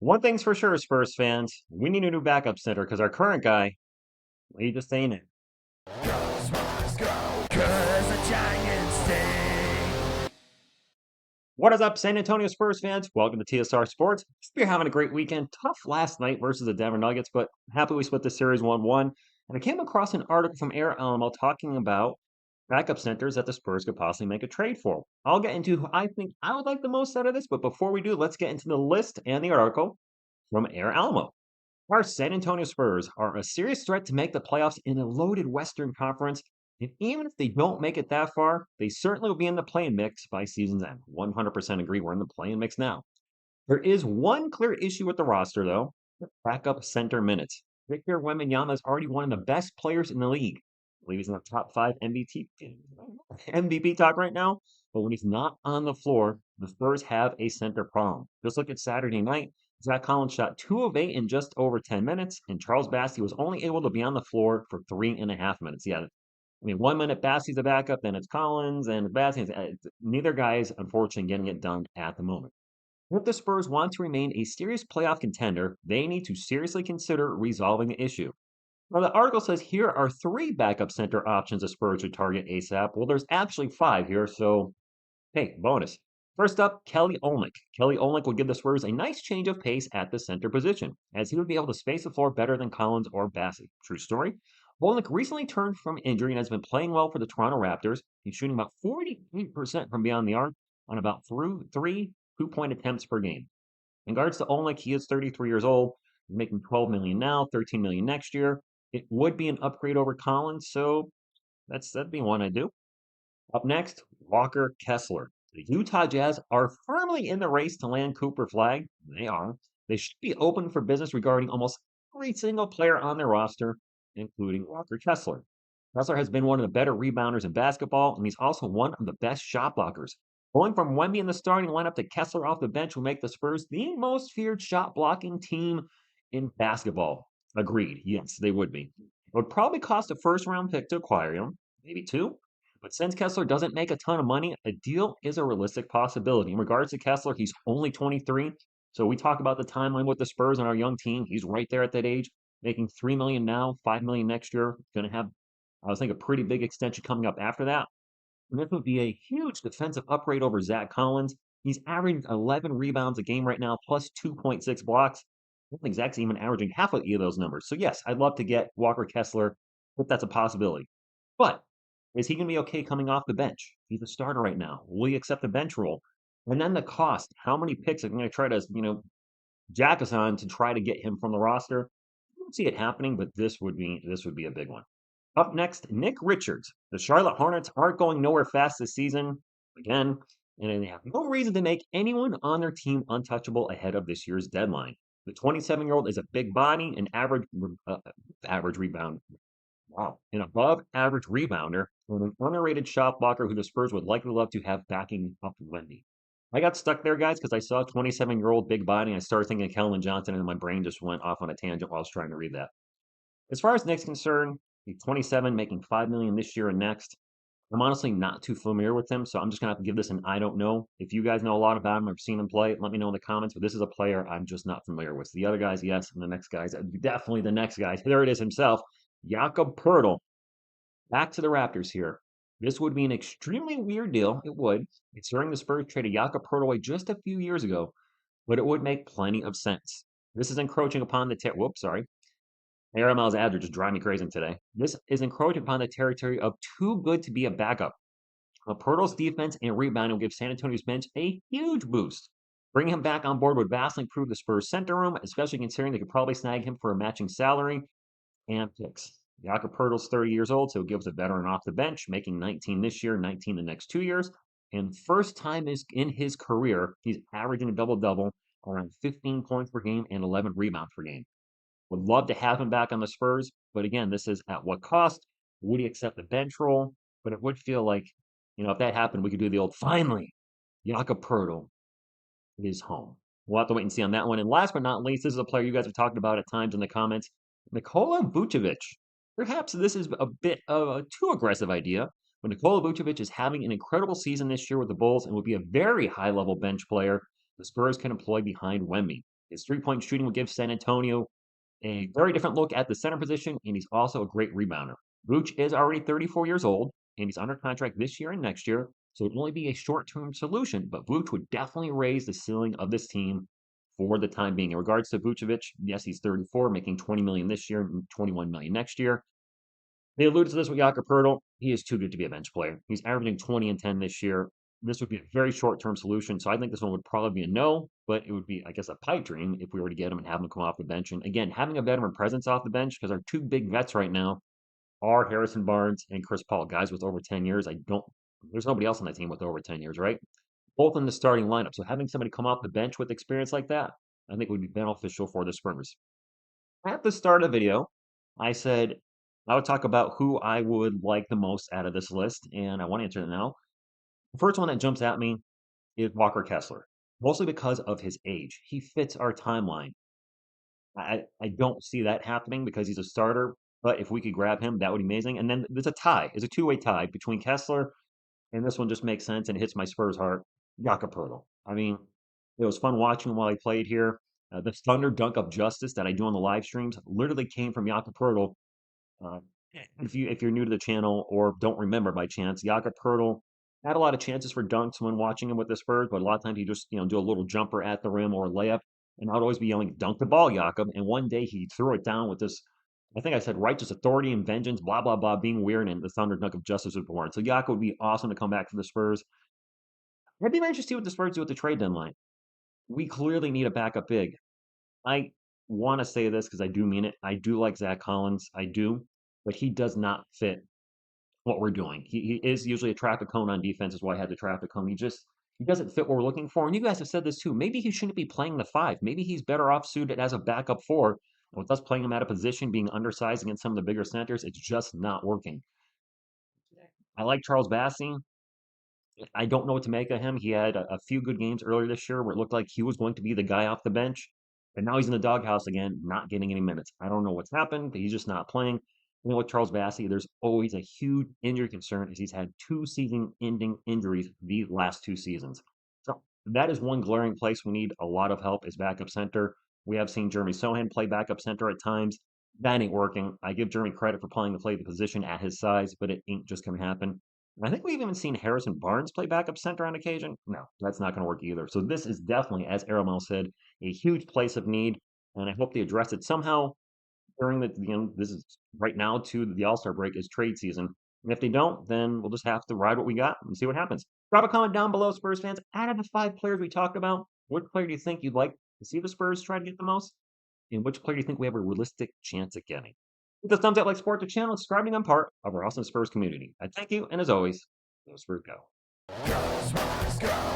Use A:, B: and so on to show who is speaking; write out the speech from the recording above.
A: One thing's for sure, Spurs fans, we need a new backup center because our current guy, he just ain't it.
B: Go, Spurs, go, 'cause the Giants stink.
A: What is up, San Antonio Spurs fans? Welcome to TSR Sports. Hope you're having a great weekend. Tough last night versus the Denver Nuggets, but happy we split the series 1-1. And I came across an article from Air Alamo talking about backup centers that the Spurs could possibly make a trade for. I'll get into who I think I would like the most out of this, but before we do, let's get into the list and the article from Air Alamo. Our San Antonio Spurs are a serious threat to make the playoffs in a loaded Western Conference, and even if they don't make it that far, they certainly will be in the play-in mix by season's end. 100% agree, we're in the play-in mix now. There is one clear issue with the roster, though: backup center minutes. Victor Wembanyama is already one of the best players in the league. I believe he's in the top five MVP talk right now, but when he's not on the floor, the Spurs have a center problem. Just look at Saturday night. Zach Collins shot 2 of 8 in just over 10 minutes, and Charles Bassey was only able to be on the floor for 3.5 minutes. Yeah, I mean, 1 minute Bassey's a backup, then it's Collins, and Bassey. Neither guy is unfortunately getting it done at the moment. If the Spurs want to remain a serious playoff contender, they need to seriously consider resolving the issue. Now, the article says here are 3 backup center options the Spurs should target ASAP. Well, there's actually 5 here, so hey, bonus. First up, Kelly Olynyk. Kelly Olynyk will give the Spurs a nice change of pace at the center position, as he would be able to space the floor better than Collins or Bassey. True story. Olynyk recently turned from injury and has been playing well for the Toronto Raptors. He's shooting about 48% from beyond the arc on about through 3 2-point attempts per game. In regards to Olynyk, he is 33 years old. He's making 12 million now, 13 million next year. It would be an upgrade over Collins, so that'd be one I do. Up next, Walker Kessler. The Utah Jazz are firmly in the race to land Cooper Flag. They are. They should be open for business regarding almost every single player on their roster, including Walker Kessler. Kessler has been one of the better rebounders in basketball, and he's also one of the best shot blockers. Going from Wemby in the starting lineup to Kessler off the bench will make the Spurs the most feared shot blocking team in basketball. Agreed. Yes, they would be. It would probably cost a first round pick to acquire him, maybe 2. But since Kessler doesn't make a ton of money, a deal is a realistic possibility. In regards to Kessler, he's only 23. So we talk about the timeline with the Spurs and our young team. He's right there at that age, making 3 million now, 5 million next year. Going to have, I was thinking, a pretty big extension coming up after that. And this would be a huge defensive upgrade over Zach Collins. He's averaging 11 rebounds a game right now, plus 2.6 blocks. I don't think Zach's even averaging half of either of those numbers. So yes, I'd love to get Walker Kessler if that's a possibility. But is he going to be okay coming off the bench? He's a starter right now. Will he accept the bench role? And then the cost. How many picks are going to try to, jack us on to try to get him from the roster? I don't see it happening, but this would be a big one. Up next, Nick Richards. The Charlotte Hornets aren't going nowhere fast this season, again, and they have no reason to make anyone on their team untouchable ahead of this year's deadline. The 27-year-old is a big body, an average rebound. Wow, an above average rebounder, and an underrated shot blocker who the Spurs would likely love to have backing up Wemby. I got stuck there, guys, because I saw a 27-year-old big body, and I started thinking of Kellen Johnson, and my brain just went off on a tangent while I was trying to read that. As far as Nick's concerned, he's 27, making 5 million this year and next. I'm honestly not too familiar with him, so I'm just gonna have to give this an I don't know. If you guys know a lot about him or seen him play, let me know in the comments. But this is a player I'm just not familiar with. The other guys, yes, and the next guys, definitely the next guys. There it is himself, Jakob Poeltl. Back to the Raptors here. This would be an extremely weird deal. It would, considering the Spurs traded Jakob Poeltl away just a few years ago, but it would make plenty of sense. This is encroaching upon the sorry. ARML's ads are just driving me crazy today. This is encroaching upon the territory of too good to be a backup. Poeltl's defense and rebounding will give San Antonio's bench a huge boost. Bringing him back on board would vastly improve the Spurs' center room, especially considering they could probably snag him for a matching salary and picks. Jakob Poeltl's 30 years old, so it gives a veteran off the bench, making 19 this year, 19 the next 2 years. And first time in his career, he's averaging a double-double, around 15 points per game and 11 rebounds per game. Would love to have him back on the Spurs, but again, this is at what cost? Would he accept the bench role? But it would feel like, if that happened, we could do the old, finally, Jakob Poeltl is home. We'll have to wait and see on that one. And last but not least, this is a player you guys have talked about at times in the comments, Nikola Vucevic. Perhaps this is a bit of a too aggressive idea, but Nikola Vucevic is having an incredible season this year with the Bulls and would be a very high-level bench player the Spurs can employ behind Wemby. His three-point shooting will give San Antonio a very different look at the center position, and he's also a great rebounder. Vooch is already 34 years old, and he's under contract this year and next year, so it'll only be a short-term solution, but Vooch would definitely raise the ceiling of this team for the time being. In regards to Vucevic, yes, he's 34, making 20 million this year and 21 million next year. They alluded to this with Jakob Poeltl. He is too good to be a bench player. He's averaging 20 and 10 this year. This would be a very short-term solution, so I think this one would probably be a no, but it would be, I guess, a pipe dream if we were to get him and have him come off the bench. And again, having a veteran presence off the bench, because our two big vets right now are Harrison Barnes and Chris Paul, guys with over 10 years. There's nobody else on that team with over 10 years, right? Both in the starting lineup. So having somebody come off the bench with experience like that, I think would be beneficial for the Spurs. At the start of the video, I said I would talk about who I would like the most out of this list, and I want to answer it now. The first one that jumps at me is Walker Kessler, mostly because of his age. He fits our timeline. I don't see that happening because he's a starter, but if we could grab him, that would be amazing. And then there's a tie. It's a two-way tie between Kessler, and this one just makes sense and hits my Spurs heart, Jakob Poeltl. I mean, it was fun watching him while he played here. The Thunder dunk of justice that I do on the live streams literally came from Jakob Poeltl. Uh, if you're new to the channel or don't remember by chance, Jakob Poeltl had a lot of chances for dunks when watching him with the Spurs, but a lot of times he just do a little jumper at the rim or a layup, and I'd always be yelling, "Dunk the ball, Jakob!" And one day he threw it down with this. I think I said righteous authority and vengeance, blah blah blah, being weird, and the Thunder dunk of justice was born. So Jakob would be awesome to come back to the Spurs. I'd be interested to see what the Spurs do at the trade deadline. We clearly need a backup big. I want to say this because I do mean it. I do like Zach Collins. I do, but he does not fit what we're doing. He is usually a traffic cone on defense, is why I had the traffic cone. He doesn't fit what we're looking for. And you guys have said this too. Maybe he shouldn't be playing the five. Maybe he's better off suited as a backup four. And with us playing him out of position, being undersized against some of the bigger centers, it's just not working. I like Charles Bassey. I don't know what to make of him. He had a few good games earlier this year where it looked like he was going to be the guy off the bench. But now he's in the doghouse again, not getting any minutes. I don't know what's happened, but he's just not playing. With Charles Bassey, there's always a huge injury concern as he's had two season-ending injuries the last two seasons. So that is one glaring place we need a lot of help is backup center. We have seen Jeremy Sohan play backup center at times. That ain't working. I give Jeremy credit for playing to play the position at his size, but it ain't just going to happen. And I think we've even seen Harrison Barnes play backup center on occasion. No, that's not going to work either. So this is definitely, as Aramel said, a huge place of need, and I hope they address it somehow during this is right now to the All-Star break is trade season. And if they don't, then we'll just have to ride what we got and see what happens. Drop a comment down below, Spurs fans. Out of the 5 players we talked about, which player do you think you'd like to see the Spurs try to get the most? And which player do you think we have a realistic chance at getting? Hit the thumbs up, like, support the channel, and subscribe to become part of our awesome Spurs community. I thank you, and as always, go Spurs go.
B: Go Spurs, go!